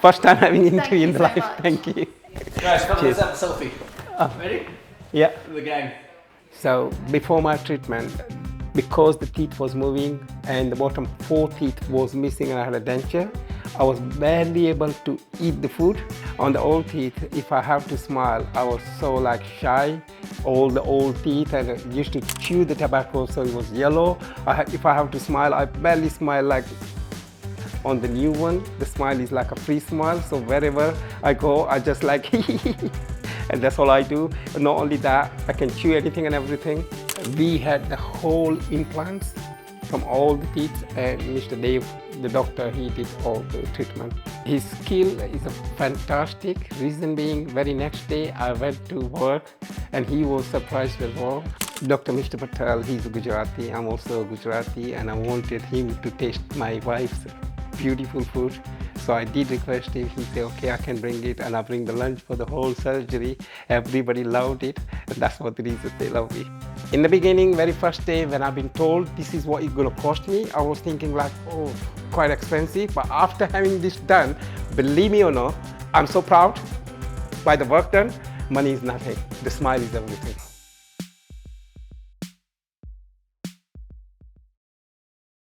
First time having interview Thank you in the so life. much. Thank you. Guys, come Cheers. let's have a selfie. Ready? Yeah. The gang. So before my treatment, because the teeth was moving and the bottom 4 teeth was missing and I had a denture, I was barely able to eat the food. On the old teeth, if I have to smile, I was so like shy. All the old teeth, and I used to chew the tobacco so it was yellow. If I have to smile, I barely smile. Like on the new one, the smile is like a free smile. So wherever I go, I just like and that's all I do. And not only that, I can chew anything and everything. We had the whole implants from all the teeth, and Mr. Dev, the doctor, he did all the treatment. His skill is fantastic. Reason being, very next day I went to work and he was surprised as well. Dr. Mr. Patel, he's a Gujarati, I'm also a Gujarati, and I wanted him to taste my wife's beautiful food. So I did request him. He said, okay, I can bring it, and I bring the lunch for the whole surgery. Everybody loved it, and that's what the reason they love me. In the beginning, very first day, when I've been told this is what it's gonna cost me, I was thinking like, oh, quite expensive. But after having this done, believe me or not, I'm so proud by the work done. Money is nothing. The smile is everything.